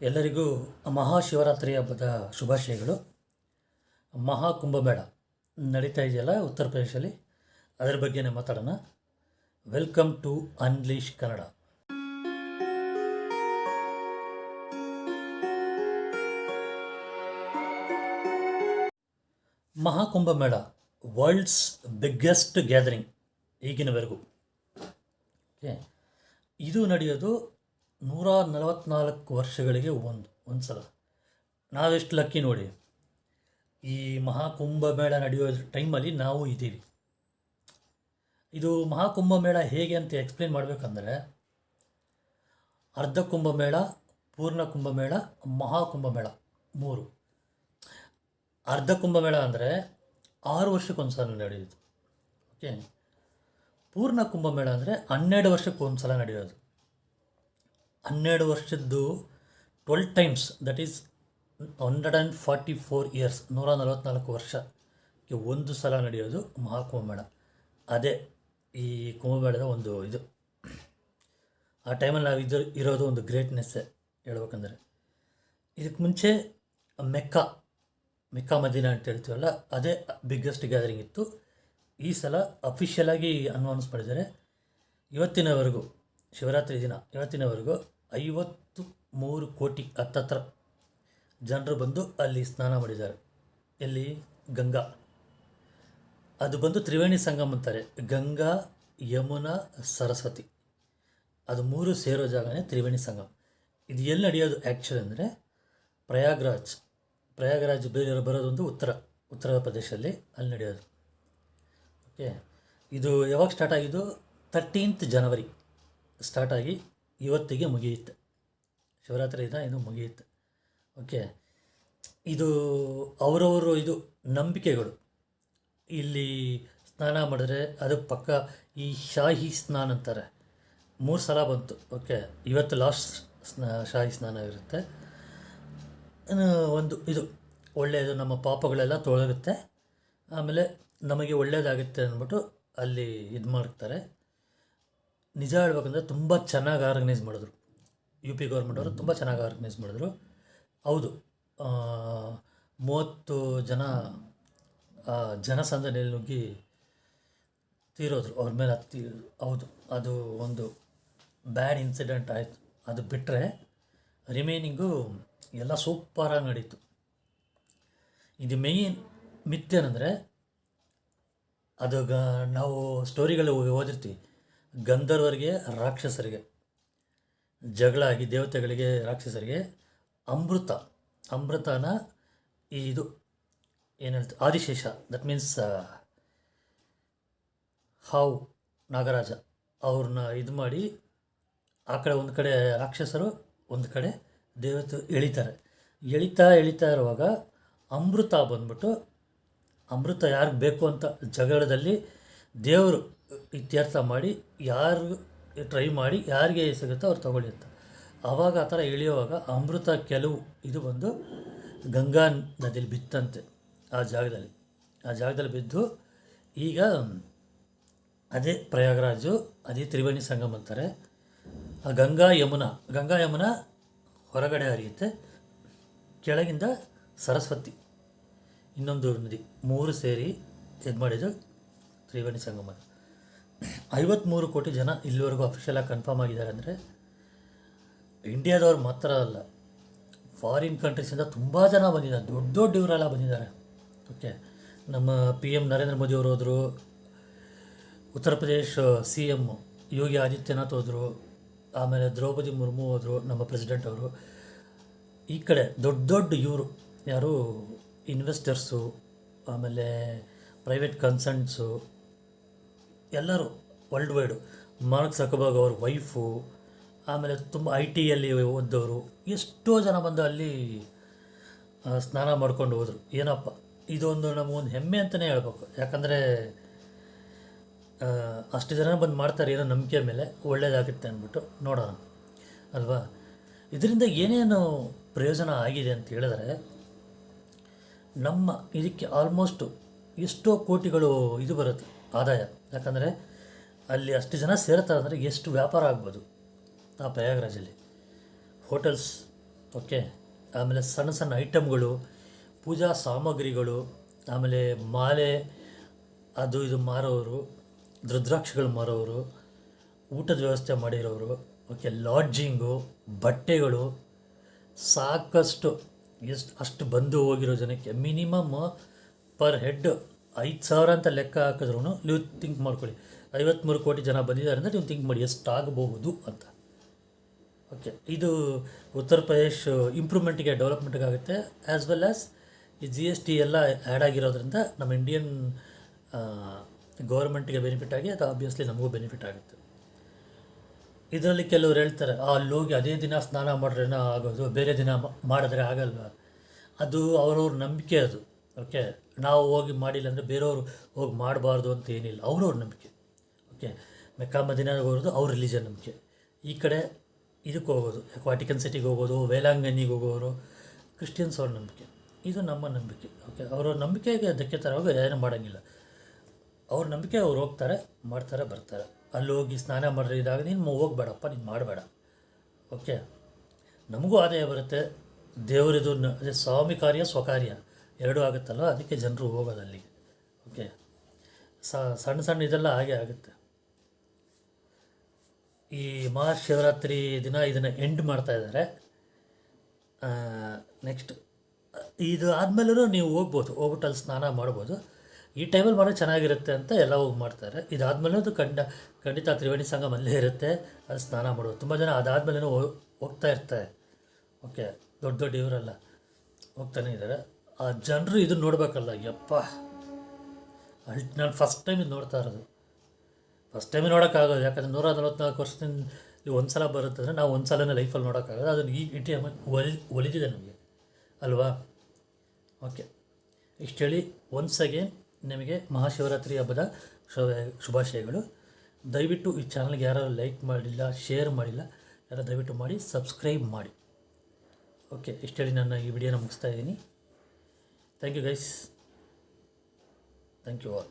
ಎಲ್ಲರಿಗೂ ಮಹಾಶಿವರಾತ್ರಿ ಹಬ್ಬದ ಶುಭಾಶಯಗಳು. ಮಹಾಕುಂಭಮೇಳ ನಡೀತಾ ಇದೆಯಲ್ಲ ಉತ್ತರ ಪ್ರದೇಶದಲ್ಲಿ, ಅದರ ಬಗ್ಗೆನೇ ಮಾತಾಡೋಣ. Welcome to unleash Kannada. Maha Kumbh Mela world's biggest gathering ಈಗಿನವರೆಗೂ. ಓಕೆ, ಇದು ನಡೆಯೋದು 144 ವರ್ಷಗಳಿಗೆ ಒಂದು ಸಲ. ನಾವೆಷ್ಟು ಲಕ್ಕಿ ನೋಡಿ, ಈ ಮಹಾಕುಂಭಮೇಳ ನಡೆಯೋ ಟೈಮಲ್ಲಿ ನಾವು ಇದ್ದೀವಿ. ಇದು ಮಹಾಕುಂಭಮೇಳ ಹೇಗೆ ಅಂತ ಎಕ್ಸ್ಪ್ಲೇನ್ ಮಾಡಬೇಕಂದ್ರೆ, ಅರ್ಧ ಕುಂಭಮೇಳ, ಪೂರ್ಣ ಕುಂಭಮೇಳ, ಮಹಾಕುಂಭಮೇಳ 3. ಅರ್ಧ ಕುಂಭಮೇಳ ಅಂದರೆ 6 ವರ್ಷಕ್ಕೊಂದು ಸಲ ನಡೆಯೋದು. ಓಕೆ, ಪೂರ್ಣ ಕುಂಭಮೇಳ ಅಂದರೆ 12 ವರ್ಷಕ್ಕೊಂದು ಸಲ ನಡೆಯೋದು. 12 ವರ್ಷದ್ದು 12 ಟೈಮ್ಸ್, ದಟ್ ಈಸ್ 144 ಇಯರ್ಸ್, 144 ವರ್ಷಕ್ಕೆ ಒಂದು ಸಲ ನಡೆಯೋದು ಮಹಾಕುಂಭಮೇಳ. ಅದೇ ಈ ಕುಂಭಮೇಳದ ಒಂದು ಇದು. ಆ ಟೈಮಲ್ಲಿ ನಾವು ಇರೋದು ಒಂದು ಗ್ರೇಟ್ನೆಸ್ಸೇ ಹೇಳ್ಬೇಕಂದ್ರೆ. ಇದಕ್ಕೆ ಮುಂಚೆ ಮೆಕ್ಕಾ ಮದೀನಾ ಅಂತ ಹೇಳ್ತೀವಲ್ಲ, ಅದೇ ಬಿಗ್ಗೆಸ್ಟ್ ಗ್ಯಾದರಿಂಗ್ ಇತ್ತು. ಈ ಸಲ ಅಫಿಷಿಯಲಾಗಿ ಅನೌನ್ಸ್ ಮಾಡಿದ್ದಾರೆ. ಇವತ್ತಿನವರೆಗೂ, ಶಿವರಾತ್ರಿ ದಿನ ಇವತ್ತಿನವರೆಗೂ 53 ಕೋಟಿ ಹತ್ತತ್ರ ಜನರು ಬಂದು ಅಲ್ಲಿ ಸ್ನಾನ ಮಾಡಿದ್ದಾರೆ. ಎಲ್ಲಿ? ಗಂಗಾ. ಅದು ಬಂದು ತ್ರಿವೇಣಿ ಸಂಗಮ ಅಂತಾರೆ. ಗಂಗಾ, ಯಮುನಾ, ಸರಸ್ವತಿ, ಅದು 3 ಸೇರೋ ಜಾಗನೇ ತ್ರಿವೇಣಿ ಸಂಗಮ. ಇದು ಎಲ್ಲಿ ನಡೆಯೋದು ಆ್ಯಕ್ಚುಲಿ ಅಂದರೆ ಪ್ರಯಾಗ್ರಾಜ್ ಬೇರೆ ಬರೋದೊಂದು ಉತ್ತರ ಪ್ರದೇಶದಲ್ಲಿ, ಅಲ್ಲಿ ನಡೆಯೋದು. ಓಕೆ, ಇದು ಯಾವಾಗ ಸ್ಟಾರ್ಟ್ ಆಗಿದ್ದು? 13th ಜನವರಿ ಸ್ಟಾರ್ಟಾಗಿ ಇವತ್ತಿಗೆ ಮುಗಿಯುತ್ತೆ. ಶಿವರಾತ್ರಿ ದಿನ ಇದು ಮುಗಿಯುತ್ತೆ. ಓಕೆ, ಇದು ಅವರವರು ಇದು ನಂಬಿಕೆಗಳು. ಇಲ್ಲಿ ಸ್ನಾನ ಮಾಡಿದ್ರೆ ಅದು ಪಕ್ಕ ಈ ಶಾಹಿ ಸ್ನಾನ ಅಂತಾರೆ. 3 ಸಲ ಬಂತು. ಓಕೆ, ಇವತ್ತು ಲಾಸ್ಟ್ ಶಾಹಿ ಸ್ನಾನ ಇರುತ್ತೆ. ಒಂದು ಇದು ಒಳ್ಳೆಯದು, ನಮ್ಮ ಪಾಪಗಳೆಲ್ಲ ತೊಳಗುತ್ತೆ, ಆಮೇಲೆ ನಮಗೆ ಒಳ್ಳೆಯದಾಗುತ್ತೆ ಅಂದ್ಬಿಟ್ಟು ಅಲ್ಲಿ ಇದು ಮಾಡ್ತಾರೆ. ನಿಜ ಹೇಳ್ಬೇಕಂದ್ರೆ ತುಂಬ ಚೆನ್ನಾಗಿ ಆರ್ಗನೈಸ್ ಮಾಡಿದ್ರು. UP ಗೌರ್ಮೆಂಟ್ ಅವರು ತುಂಬ ಚೆನ್ನಾಗಿ ಆರ್ಗನೈಸ್ ಮಾಡಿದ್ರು. ಹೌದು, 30 ಜನ ಜನಸಂದಣಿಯಲ್ಲಿ ನುಗ್ಗಿ ತೀರೋದ್ರು, ಅವ್ರ ಮೇಲೆ ಹತ್ತಿ. ಹೌದು, ಅದು ಒಂದು ಬ್ಯಾಡ್ ಇನ್ಸಿಡೆಂಟ್ ಆಯಿತು. ಅದು ಬಿಟ್ಟರೆ ರಿಮೈನಿಂಗು ಎಲ್ಲ ಸೂಪರಾಗಿ ನಡೀತು. ಇದು ಮೇಯ್ನ್ ಮಿಥ್ಯೇನೆಂದರೆ, ಅದು ನಾವು ಸ್ಟೋರಿಗಳು ಓದಿರ್ತೀವಿ, ಗಂಧರ್ವರಿಗೆ ರಾಕ್ಷಸರಿಗೆ ಜಗಳ ಆಗಿ, ದೇವತೆಗಳಿಗೆ ರಾಕ್ಷಸರಿಗೆ ಅಮೃತನ ಇದು ಏನು ಹೇಳ್ತಾರೆ, ಆದಿಶೇಷ, ದಟ್ ಮೀನ್ಸ್ ಹಾವು ನಾಗರಾಜ, ಅವ್ರನ್ನ ಇದು ಮಾಡಿ ಆ ಕಡೆ ಒಂದು ಕಡೆ ರಾಕ್ಷಸರು, ಒಂದು ಕಡೆ ದೇವತೆ ಎಳಿತಾ ಇರುವಾಗ ಅಮೃತ ಬಂದ್ಬಿಟ್ಟು, ಅಮೃತ ಯಾರಿಗೆ ಬೇಕು ಅಂತ ಜಗಳದಲ್ಲಿ ದೇವರು ಇತ್ಯರ್ಥ ಮಾಡಿ, ಯಾರು ಟ್ರೈ ಮಾಡಿ ಯಾರಿಗೆ ಸಿಗುತ್ತೋ ಅವ್ರು ತಗೊಳ್ಳಿ ಅಂತ. ಆವಾಗ ಆ ಥರ ಎಳೆಯುವಾಗ ಅಮೃತ ಕೆಲವು ಇದು ಬಂದು ಗಂಗಾ ನದಿಯಲ್ಲಿ ಬಿತ್ತಂತೆ. ಆ ಜಾಗದಲ್ಲಿ ಬಿದ್ದು ಈಗ ಅದೇ ಪ್ರಯಾಗರಾಜು, ಅದೇ ತ್ರಿವೇಣಿ ಸಂಗಮ ಅಂತಾರೆ. ಆ ಗಂಗಾ ಯಮುನಾ ಹೊರಗಡೆ ಹರಿಯುತ್ತೆ, ಕೆಳಗಿಂದ ಸರಸ್ವತಿ, ಇನ್ನೊಂದು ನದಿ, 3 ಸೇರಿ ಇದು ಮಾಡಿದ್ದು ತ್ರಿವೇಣಿ ಸಂಗಮ. 53 ಕೋಟಿ ಜನ ಇಲ್ಲಿವರೆಗೂ ಅಫಿಷಿಯಲಾಗಿ ಕನ್ಫರ್ಮ್ ಆಗಿದ್ದಾರೆ. ಅಂದರೆ ಇಂಡಿಯಾದವ್ರು ಮಾತ್ರ ಅಲ್ಲ, ಫಾರಿನ್ ಕಂಟ್ರೀಸಿಂದ ತುಂಬ ಜನ ಬಂದಿದ್ದಾರೆ, ದೊಡ್ಡ ಇವರೆಲ್ಲ ಬಂದಿದ್ದಾರೆ. ಓಕೆ, ನಮ್ಮ PM ನರೇಂದ್ರ ಮೋದಿ ಅವರು ಹೋದರು, ಉತ್ತರ ಪ್ರದೇಶ CM ಯೋಗಿ ಆದಿತ್ಯನಾಥ್ ಹೋದರು, ಆಮೇಲೆ ದ್ರೌಪದಿ ಮುರ್ಮು ಹೋದರು, ನಮ್ಮ ಪ್ರೆಸಿಡೆಂಟ್ ಅವರು. ಈ ಕಡೆ ದೊಡ್ಡ ಇವರು ಯಾರು, ಇನ್ವೆಸ್ಟರ್ಸು, ಆಮೇಲೆ ಪ್ರೈವೇಟ್ ಕನ್ಸರ್ನ್ಸು, ಎಲ್ಲರೂ ವರ್ಲ್ಡ್ ವೈಡು. ಮಾರ್ಕ್ ಜಕರ್ಬರ್ಗ್ ಅವ್ರ ವೈಫು, ಆಮೇಲೆ ತುಂಬ IT ಓದ್ದವರು, ಎಷ್ಟೋ ಜನ ಬಂದು ಅಲ್ಲಿ ಸ್ನಾನ ಮಾಡ್ಕೊಂಡು ಹೋದರು. ಏನಪ್ಪ, ಇದೊಂದು ನಮಗೊಂದು ಹೆಮ್ಮೆ ಅಂತಲೇ ಹೇಳ್ಬೇಕು. ಯಾಕಂದರೆ ಅಷ್ಟು ಜನ ಬಂದು ಮಾಡ್ತಾರೆ, ಏನೋ ನಂಬಿಕೆ ಮೇಲೆ ಒಳ್ಳೆಯದಾಗುತ್ತೆ ಅಂದ್ಬಿಟ್ಟು. ನೋಡೋಣ ಅಲ್ವಾ, ಇದರಿಂದ ಏನೇನು ಪ್ರಯೋಜನ ಆಗಿದೆ ಅಂತ ಹೇಳಿದ್ರೆ, ನಮ್ಮ ಇದಕ್ಕೆ ಆಲ್ಮೋಸ್ಟು ಎಷ್ಟೋ ಕೋಟಿಗಳು ಇದು ಬರುತ್ತೆ ಆದಾಯ. ಯಾಕಂದರೆ ಅಲ್ಲಿ ಅಷ್ಟು ಜನ ಸೇರ್ತಾರೆ ಅಂದರೆ ಎಷ್ಟು ವ್ಯಾಪಾರ ಆಗ್ಬೋದು ಆ ಪ್ರಯಾಗ್ರಾಜಲ್ಲಿ. Hotels okay. ಆಮೇಲೆ ಸಣ್ಣ ಸಣ್ಣ ಐಟಮ್ಗಳು, ಪೂಜಾ ಸಾಮಗ್ರಿಗಳು, ಆಮೇಲೆ ಮಾಲೆ ಅದು ಇದು ಮಾರೋರು, ರುದ್ರಾಕ್ಷಿಗಳು ಮಾರೋರು, ಊಟದ ವ್ಯವಸ್ಥೆ ಮಾಡಿರೋರು, ಓಕೆ, ಲಾಡ್ಜಿಂಗು, ಬಟ್ಟೆಗಳು, ಸಾಕಷ್ಟು ಅಷ್ಟು ಬಂದು ಹೋಗಿರೋ ಜನಕ್ಕೆ ಮಿನಿಮಮ್ ಪರ್ ಹೆಡ್ 5,000 ಅಂತ ಲೆಕ್ಕ ಹಾಕಿದ್ರೂ ನೀವು ಥಿಂಕ್ ಮಾಡ್ಕೊಳ್ಳಿ. 53 ಕೋಟಿ ಜನ ಬಂದಿದ್ದಾರೆ ಅಂದರೆ ನೀವು ಥಿಂಕ್ ಮಾಡಿ ಎಷ್ಟಾಗಬಹುದು ಅಂತ. ಓಕೆ, ಇದು ಉತ್ತರ ಪ್ರದೇಶ್ ಇಂಪ್ರೂವ್ಮೆಂಟಿಗೆ, ಡೆವಲಪ್ಮೆಂಟ್ಗೆ ಆಗುತ್ತೆ. ಆ್ಯಸ್ ವೆಲ್ ಆ್ಯಸ್ ಈ GST ಎಲ್ಲ ಆ್ಯಡ್ ಆಗಿರೋದ್ರಿಂದ ನಮ್ಮ ಇಂಡಿಯನ್ ಗೌರ್ಮೆಂಟ್ಗೆ ಬೆನಿಫಿಟ್ ಆಗಿ ಅದು ಆಬ್ವಿಯಸ್ಲಿ ನಮಗೂ ಬೆನಿಫಿಟ್ ಆಗುತ್ತೆ. ಇದರಲ್ಲಿ ಕೆಲವ್ರು ಹೇಳ್ತಾರೆ ಅಲ್ಲಿ ಹೋಗಿ ಅದೇ ದಿನ ಸ್ನಾನ ಮಾಡ್ರೇನೋ ಆಗೋದು, ಬೇರೆ ದಿನ ಮಾಡಿದ್ರೆ ಆಗಲ್ವ. ಅದು ಅವ್ರವ್ರ ನಂಬಿಕೆ ಅದು. ಓಕೆ, ನಾವು ಹೋಗಿ ಮಾಡಿಲ್ಲ ಅಂದರೆ ಬೇರೆಯವರು ಹೋಗಿ ಮಾಡಬಾರ್ದು ಅಂತ ಏನಿಲ್ಲ, ಅವ್ರವ್ರ ನಂಬಿಕೆ. ಓಕೆ, ಮೆಕ್ಕಾ ಮದೀನಾಗೆ ಹೋಗೋದು ಅವ್ರ ರಿಲಿಜನ್ ನಂಬಿಕೆ. ಈ ಕಡೆ ಇದಕ್ಕೆ ಹೋಗೋದು, ವಾಟಿಕನ್ ಸಿಟಿಗೆ ಹೋಗೋದು, ವೇಲಾಂಗಣ್ಣಿಗೆ ಹೋಗೋರು ಕ್ರಿಶ್ಚಿಯನ್ಸ್ ಅವ್ರ ನಂಬಿಕೆ. ಇದು ನಮ್ಮ ನಂಬಿಕೆ. ಓಕೆ, ಅವರ ನಂಬಿಕೆಗೆ ಧಕ್ಕೆ ತರೋವಾಗ ಏನೂ ಮಾಡೋಂಗಿಲ್ಲ. ಅವ್ರ ನಂಬಿಕೆ ಅವ್ರು ಹೋಗ್ತಾರೆ, ಮಾಡ್ತಾರೆ, ಬರ್ತಾರೆ. ಅಲ್ಲಿ ಹೋಗಿ ಸ್ನಾನ ಮಾಡಿದ್ರೆ ಇದಾಗ ನೀನು ಹೋಗ್ಬೇಡಪ್ಪ, ನೀನು ಮಾಡಬೇಡ. ಓಕೆ, ನಮಗೂ ಆದಾಯ ಬರುತ್ತೆ, ದೇವರಿದು ಅದೇ ಸ್ವಾಮಿ ಕಾರ್ಯ ಸ್ವಕಾರ್ಯ ಎರಡೂ ಆಗುತ್ತಲ್ಲ, ಅದಕ್ಕೆ ಜನರು ಹೋಗೋದು ಅಲ್ಲಿಗೆ. ಓಕೆ, ಸಣ್ಣ ಸಣ್ಣ ಇದೆಲ್ಲ ಹಾಗೆ ಆಗುತ್ತೆ. ಈ ಮಹಾಶಿವರಾತ್ರಿ ದಿನ ಇದನ್ನು ಎಂಡ್ ಮಾಡ್ತಾಯಿದ್ದಾರೆ. ನೆಕ್ಸ್ಟ್ ಇದು ಆದಮೇಲೂ ನೀವು ಹೋಗ್ಬಿಟ್ಟು ಅಲ್ಲಿ ಸ್ನಾನ ಮಾಡ್ಬೋದು. ಈ ಟೈಮಲ್ಲಿ ಮಾಡೋದು ಚೆನ್ನಾಗಿರುತ್ತೆ ಅಂತ ಎಲ್ಲ ಹೋಗಿ ಮಾಡ್ತಾರೆ. ಇದಾದಮೇಲೆ ಅದು ಖಂಡಿತ ತ್ರಿವೇಣಿ ಸಂಗಮ ಅಲ್ಲೇ ಇರುತ್ತೆ, ಅದು ಸ್ನಾನ ಮಾಡೋದು. ತುಂಬ ಜನ ಅದಾದಮೇಲೆ ಹೋಗ್ತಾ ಇರ್ತಾರೆ. ಓಕೆ, ದೊಡ್ಡ ದೊಡ್ಡ ಇವರೆಲ್ಲ ಹೋಗ್ತಾನೆ ಇದ್ದಾರೆ. ಆ ಜನರು ಇದನ್ನು ನೋಡಬೇಕಲ್ಲ, ಯಪ್ಪ, ನಾನು ಫಸ್ಟ್ ಟೈಮ್ ಇದು ನೋಡ್ತಾ ಇರೋದು. ಫಸ್ಟ್ ಟೈಮ್ ನೋಡೋಕ್ಕಾಗೋದು, ಯಾಕಂದರೆ 144 ವರ್ಷದಿಂದ ಒಂದು ಸಲ ಬರುತ್ತೆ ಅಂದರೆ ನಾವು ಒಂದು ಸಲನೇ ಲೈಫಲ್ಲಿ ನೋಡೋಕ್ಕಾಗೋದು. ಅದನ್ನು ಈ ಟೈಮ್ ಒಲಿದಿದೆ ನಮಗೆ ಅಲ್ವಾ. ಓಕೆ, ಇಷ್ಟು ಹೇಳಿ ಒನ್ಸ್ ಅಗೇನ್ ನಿಮಗೆ ಮಹಾಶಿವರಾತ್ರಿ ಹಬ್ಬದ ಶುಭಾಶಯಗಳು. ದಯವಿಟ್ಟು ಈ ಚಾನಲ್ಗೆ ಯಾರು ಲೈಕ್ ಮಾಡಿಲ್ಲ, ಶೇರ್ ಮಾಡಿಲ್ಲ, ಯಾರು ದಯವಿಟ್ಟು ಮಾಡಿ, ಸಬ್ಸ್ಕ್ರೈಬ್ ಮಾಡಿ. ಓಕೆ, ಇಷ್ಟು ಹೇಳಿ ನಾನು ಈ ವಿಡಿಯೋನ ಮುಗಿಸ್ತಾ ಇದ್ದೀನಿ. Thank you guys, thank you all.